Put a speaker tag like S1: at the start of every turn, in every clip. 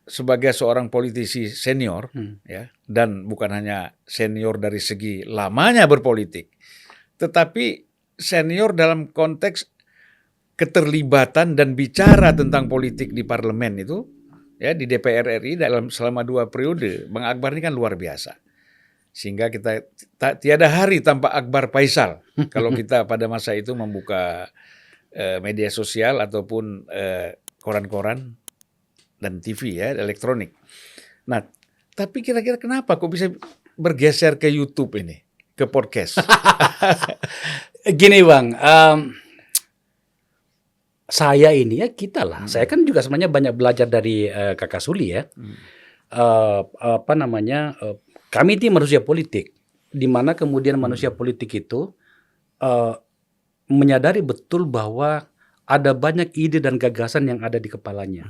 S1: sebagai seorang politisi senior, ya, dan bukan hanya senior dari segi lamanya berpolitik, tetapi senior dalam konteks keterlibatan dan bicara tentang politik di parlemen itu, ya, di DPR RI selama 2 periode, Bang Akbar ini kan luar biasa. Sehingga kita tiada hari tanpa Akbar Faisal kalau kita pada masa itu membuka media sosial ataupun koran-koran dan TV, ya, elektronik. Nah, tapi kira-kira kenapa kok bisa bergeser ke YouTube ini, ke podcast?
S2: Gini Bang, saya ini ya kita lah. Saya kan juga sebenarnya banyak belajar dari Kakak Suli ya. Kami ini manusia politik, di mana kemudian manusia politik itu menyadari betul bahwa ada banyak ide dan gagasan yang ada di kepalanya.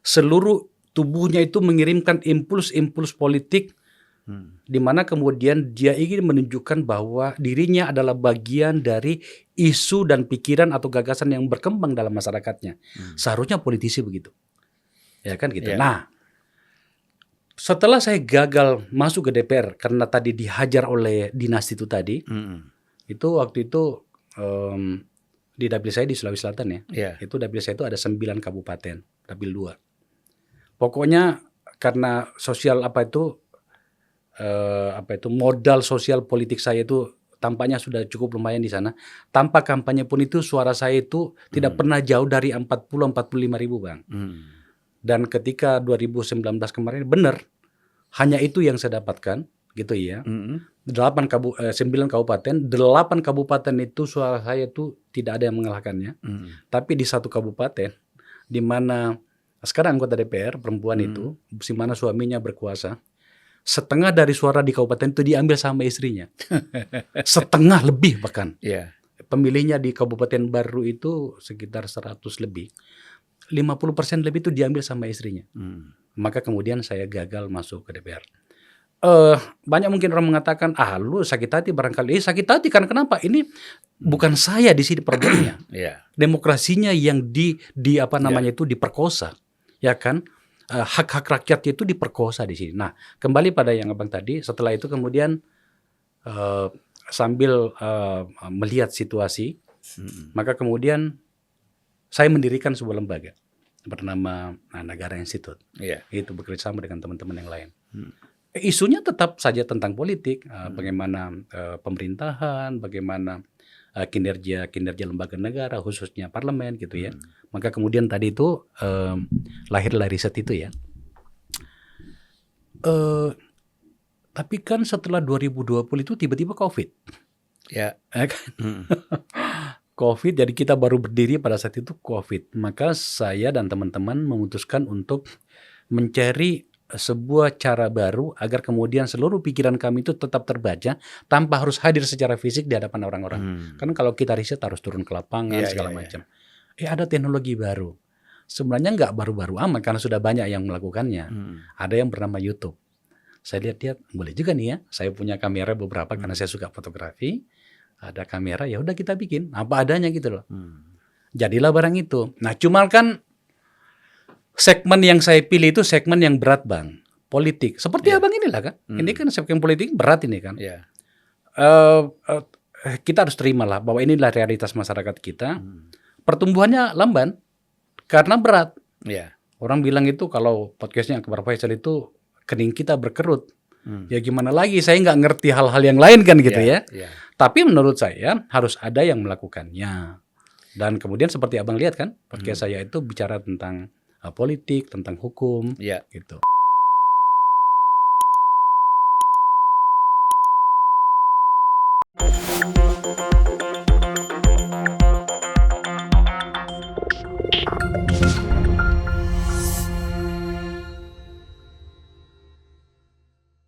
S2: Seluruh tubuhnya itu mengirimkan impuls-impuls politik, di mana kemudian dia ingin menunjukkan bahwa dirinya adalah bagian dari isu dan pikiran atau gagasan yang berkembang dalam masyarakatnya. Seharusnya politisi begitu, ya kan gitu.
S1: Yeah.
S2: Nah, setelah saya gagal masuk ke DPR karena tadi dihajar oleh dinasti itu tadi, itu waktu itu di dapil saya di Sulawesi Selatan ya.
S1: Yeah.
S2: Itu dapil saya itu ada 9 kabupaten, dapil 2. Pokoknya karena sosial modal sosial politik saya itu tampaknya sudah cukup lumayan di sana. Tanpa kampanye pun itu suara saya itu tidak pernah jauh dari 40-45 ribu Bang. Dan ketika 2019 kemarin benar hanya itu yang saya dapatkan gitu ya. 9 kabupaten, 8 kabupaten itu suara saya itu tidak ada yang mengalahkannya. Tapi di satu kabupaten di mana sekarang anggota DPR perempuan itu, di mana suaminya berkuasa, setengah dari suara di kabupaten itu diambil sama istrinya. Setengah lebih bahkan.
S1: Yeah.
S2: Pemilihnya di Kabupaten Baru itu sekitar 100 lebih. 50% lebih itu diambil sama istrinya. Maka kemudian saya gagal masuk ke DPR. Banyak mungkin orang mengatakan, lu sakit hati barangkali. Sakit hati kan kenapa? Ini bukan saya di sini problemnya.
S1: Yeah.
S2: Demokrasinya yang itu diperkosa, ya kan? Hak-hak rakyat itu diperkosa di sini. Nah, kembali pada yang Abang tadi, setelah itu kemudian sambil melihat situasi, maka kemudian saya mendirikan sebuah lembaga bernama Negara Institute.
S1: Yeah.
S2: Itu bekerjasama dengan teman-teman yang lain. Isunya tetap saja tentang politik, bagaimana pemerintahan, bagaimana kinerja lembaga negara, khususnya parlemen gitu ya. Maka kemudian tadi itu lahirlah riset itu ya. Tapi kan setelah 2020 itu tiba-tiba COVID.
S1: Ya.
S2: COVID, jadi kita baru berdiri pada saat itu COVID. Maka saya dan teman-teman memutuskan untuk mencari sebuah cara baru agar kemudian seluruh pikiran kami itu tetap terbaca tanpa harus hadir secara fisik di hadapan orang-orang. Kan kalau kita riset harus turun ke lapangan segala macam. Ada teknologi baru. Sebenarnya nggak baru-baru amat karena sudah banyak yang melakukannya. Ada yang bernama YouTube. Saya lihat boleh juga nih ya. Saya punya kamera beberapa karena saya suka fotografi. Ada kamera, ya udah kita bikin apa adanya gitu loh. Jadilah barang itu. Nah, cuma kan segmen yang saya pilih itu segmen yang berat Bang, politik. Seperti Abang inilah kan. Ini kan segmen politik berat ini kan. Kita harus terimalah bahwa inilah realitas masyarakat kita. Pertumbuhannya lamban karena berat. Orang bilang itu kalau podcastnya Akbar Faisal itu kening kita berkerut. Ya gimana lagi, saya nggak ngerti hal-hal yang lain kan gitu ya. Tapi menurut saya harus ada yang melakukannya. Dan kemudian seperti Abang lihat kan, podcast saya itu bicara tentang politik, tentang hukum, gitu.